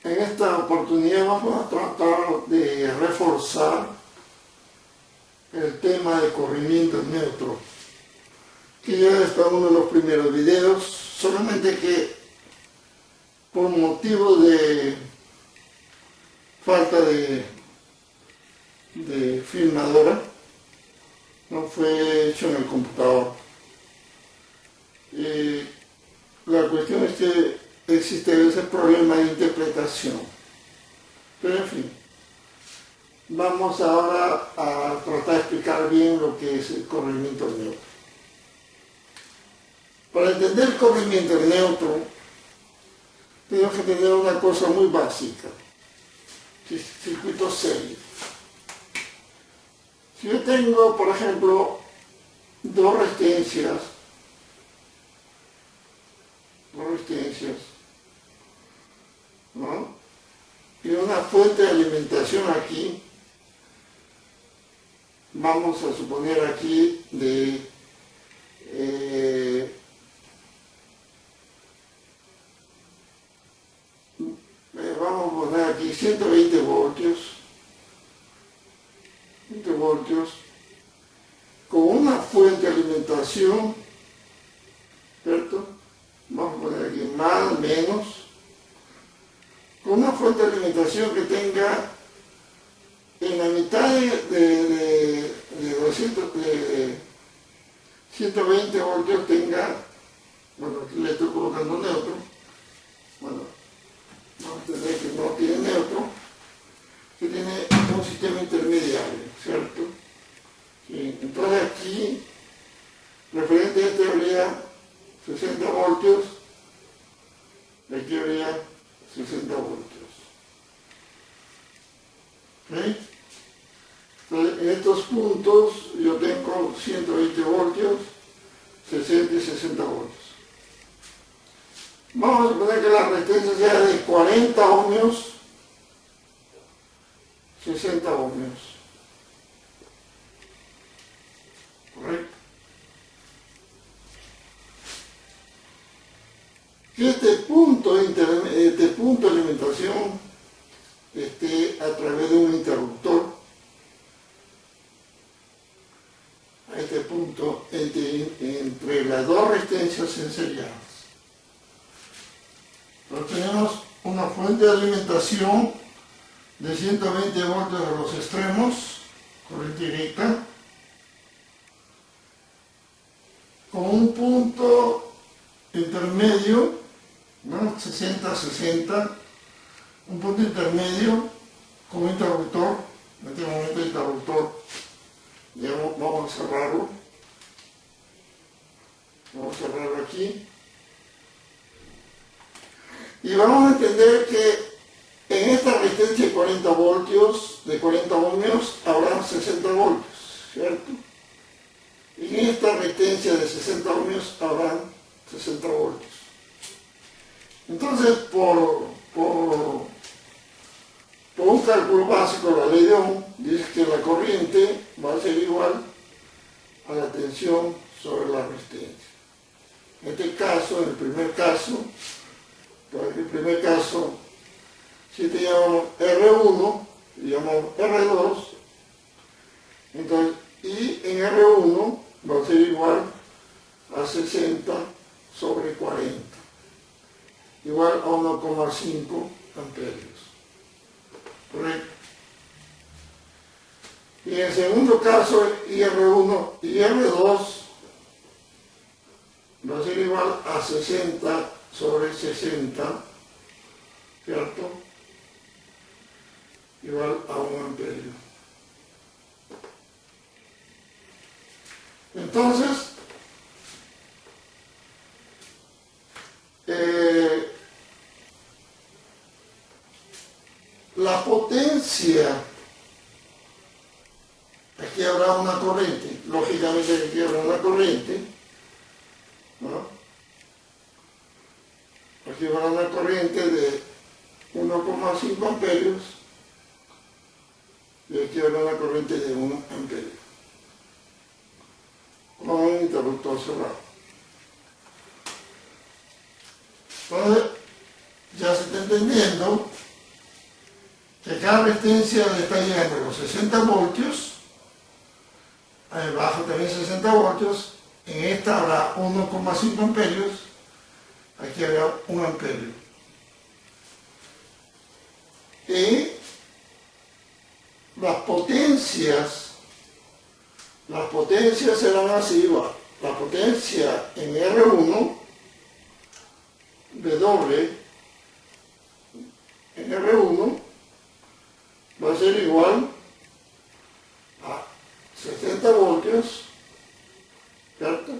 En esta oportunidad vamos a tratar de reforzar el tema de corrimiento neutro, que ya está en uno de los primeros videos, solamente que por motivo de falta de filmadora no fue hecho en el computador. La cuestión es que existe ese problema de interpretación, pero en fin, vamos ahora a tratar de explicar bien lo que es el corrimiento neutro. Para entender el corrimiento neutro tenemos que tener una cosa muy básica: circuito serie. Si yo tengo, por ejemplo, dos resistencias, ¿no? Y una fuente de alimentación aquí, vamos a suponer aquí vamos a poner aquí 120 voltios, con una fuente de alimentación, ¿cierto? Vamos a poner aquí más, menos, con una fuente de alimentación que tenga en la mitad de 120 voltios tenga, bueno, aquí le estoy colocando neutro, bueno, vamos a entender que no tiene neutro, que tiene un sistema intermediario, ¿cierto? Sí, entonces aquí, referente a este habría 60 voltios, aquí habría 60 voltios. ¿Okay? Entonces, en estos puntos yo tengo 120 voltios, 60 y 60 voltios. Vamos a suponer que la resistencia sea de 40 ohmios, 60 ohmios. ¿Correcto? Que este punto de alimentación esté a través de un interruptor, a este punto entre las dos resistencias enseriadas. Entonces tenemos una fuente de alimentación de 120 voltios a los extremos, corriente directa, con un punto intermedio, ¿no? 60-60, un punto intermedio con un interruptor. En este momento el interruptor, ya vamos a cerrarlo, aquí, y vamos a entender que en esta resistencia de 40 voltios, de 40 ohmios, habrá 60 voltios, ¿cierto? Y en esta resistencia de 60 ohmios habrán 60 voltios. Entonces, por un cálculo básico de la ley de Ohm, dice que la corriente va a ser igual a la tensión sobre la resistencia. En este caso, en el primer caso, si te llamamos R1, y llamamos R2, entonces, y en R1 va a ser igual a 60 sobre 40, igual a 1,5 amperios. ¿Correcto? Y en el segundo caso, IR1 y R2 va a ser igual a 60 sobre 60, ¿cierto? Igual a 1 amperio. Entonces, la potencia, aquí habrá una corriente, lógicamente aquí habrá una corriente, ¿no? Aquí habrá una corriente de 1,5 amperios y aquí habrá una corriente de 1 amperio con un interruptor cerrado. Entonces, ya se está entendiendo que cada resistencia le está llegando a los 60 voltios, abajo también 60 voltios, en esta habrá 1,5 amperios, aquí habrá 1 amperio. Y las potencias serán así, la potencia en R1, W en R1 va a ser igual a 60 voltios, ¿cierto?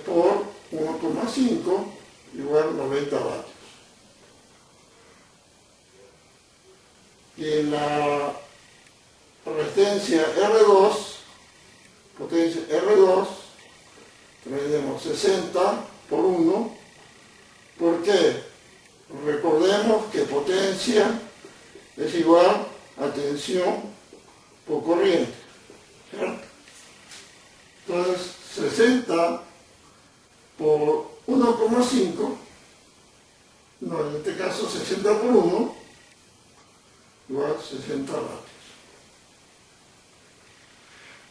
Por 1,5 igual a 90 vatios. Y en la resistencia R2, potencia R2, tenemos 60 por 1. ¿Por qué? Recordemos que potencia es igual a tensión por corriente, ¿cierto? Entonces, 60 por 1,5, no, en este caso 60 por 1, igual a 60 vatios.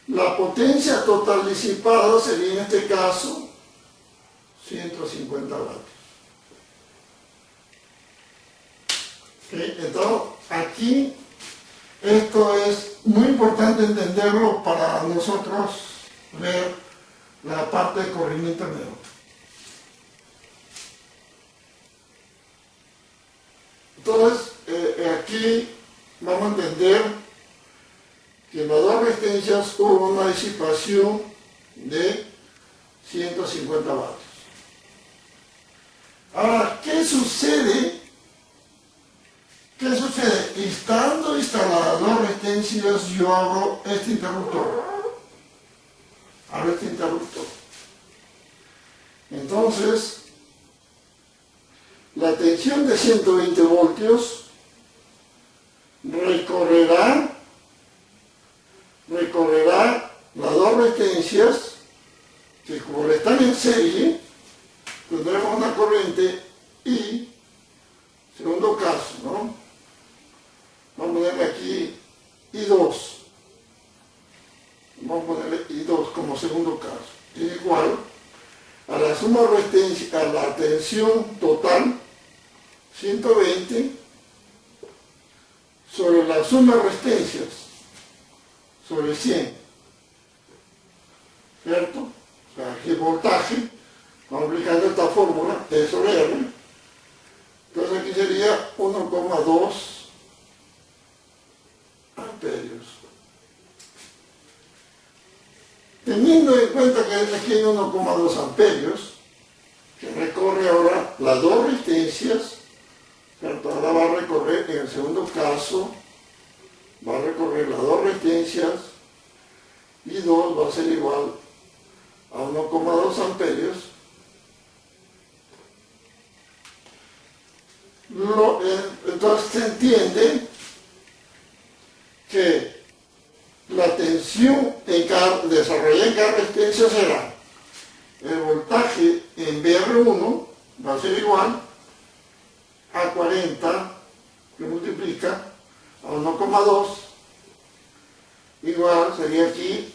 La potencia total disipada sería en este caso 150 vatios. ¿Okay? Entonces, aquí esto es muy importante entenderlo para nosotros ver la parte de corriente neutra. Entonces, aquí vamos a entender que en las dos resistencias hubo una disipación de 150 vatios. Ahora, ¿qué sucede? Estando instaladas dos resistencias, yo abro este interruptor. Entonces, la tensión de 120 voltios recorrerá las dos resistencias que, como están en serie, tendremos una corriente I, segundo caso, ¿no? Vamos a ponerle aquí I2. Vamos a ponerle I2 como segundo caso. Es igual a la suma resistencia, a la tensión total, 120, sobre la suma de resistencias, sobre 100. ¿Cierto? O sea, aquí el voltaje, vamos aplicando esta fórmula, E sobre R. Entonces aquí sería 1,2 amperios. Teniendo en cuenta que aquí hay 1,2 amperios, que recorre ahora las dos resistencias, ¿cierto? Ahora va a recorrer, en el segundo caso, va a recorrer las dos resistencias, y 2 va a ser igual a 1,2 amperios. Entonces se entiende que la tensión desarrollada en cada resistencia será el voltaje en VR1 va a ser igual a 40 que multiplica a 1,2 igual sería aquí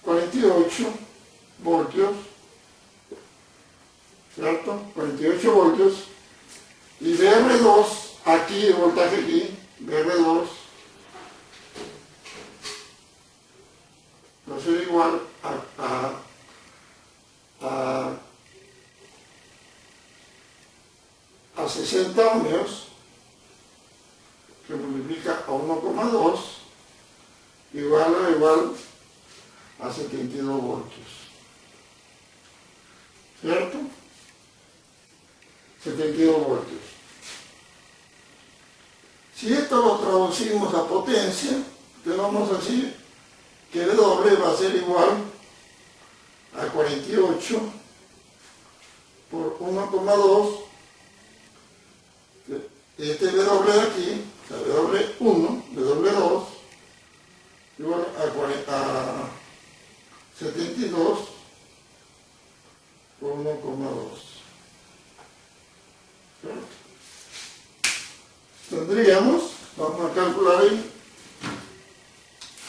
48 voltios, ¿cierto? 48 voltios y VR2 aquí, el voltaje aquí, VR2 va a ser igual a 60 ohmios que multiplica a 1,2 igual a 72 voltios. ¿Cierto? 72 voltios. Si esto lo traducimos a potencia, te vamos a decir que W va a ser igual a 48 por 1,2. Este W de aquí, o sea, W1, W2, igual a 72 por 1,2. ¿Cierto? tendríamos, vamos a calcular ahí,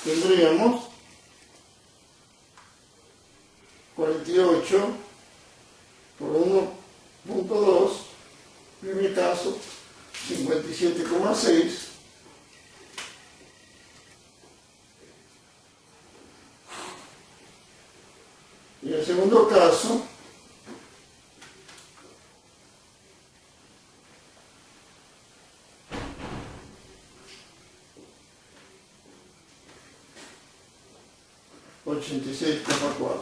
tendríamos 48 por 1.2, en mi caso 57,6, y en el segundo caso 86,4.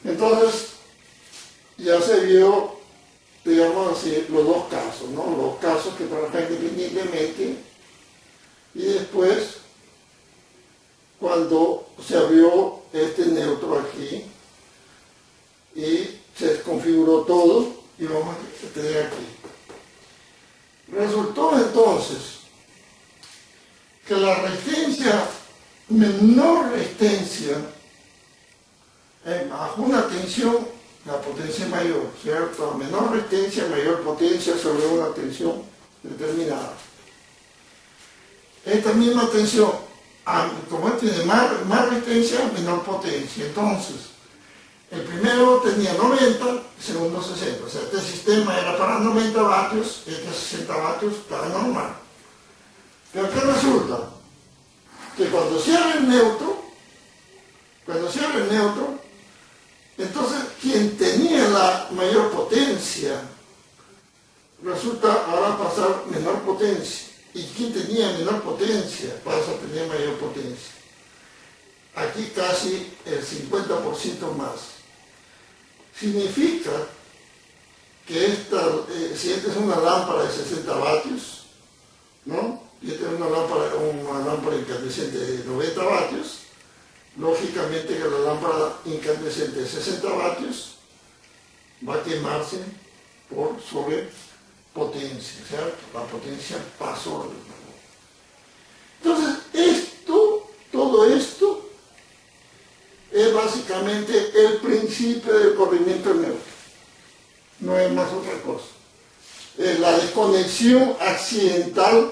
Entonces, ya se vio, digamos así, los dos casos, ¿no? Los casos que trabajan independientemente, y después, cuando se abrió este neutro aquí, y se desconfiguró todo, y vamos a tener aquí. Resultó entonces que la resistencia, menor resistencia, bajo una tensión, la potencia es mayor, ¿cierto? A menor resistencia, mayor potencia sobre una tensión determinada. Esta misma tensión, como tiene más resistencia, menor potencia. Entonces, el primero tenía 90, el segundo 60. O sea, este sistema era para 90 vatios, este 60 vatios estaba normal. Pero ¿qué resulta? Que cuando cierra el neutro, entonces quien tenía la mayor potencia, resulta ahora pasar menor potencia. Y quien tenía menor potencia, pasa a tener mayor potencia. Aquí casi el 50% más. Significa que si esta es una lámpara de 60 vatios, ¿no? Y esta es una lámpara incandescente de 90 vatios, lógicamente que la lámpara incandescente de 60 vatios va a quemarse por sobrepotencia, ¿cierto? La potencia pasó. Entonces, todo esto, es básicamente el principio del corrimiento neutro. No es más otra cosa. Es la desconexión accidental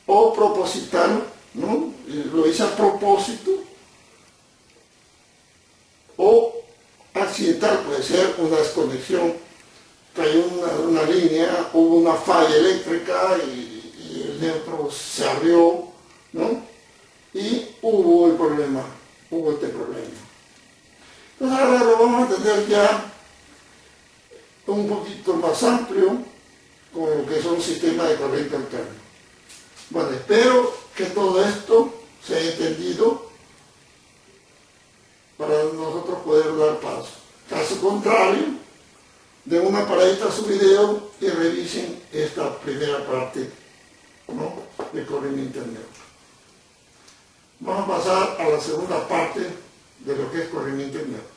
o proposital, ¿no? Lo hice a propósito. O accidental, puede ser una desconexión, cayó una línea, hubo una falla eléctrica y el neutro se abrió, ¿no? Y hubo este problema. Entonces ahora lo vamos a tener ya un poquito más amplio con lo que es un sistema de corriente alterna. Bueno, espero que todo esto se haya entendido para nosotros poder dar paso. Caso contrario, den una paradita a su video y revisen esta primera parte, ¿no?, de corrimiento neutro. Vamos a pasar a la segunda parte de lo que es corrimiento neutro.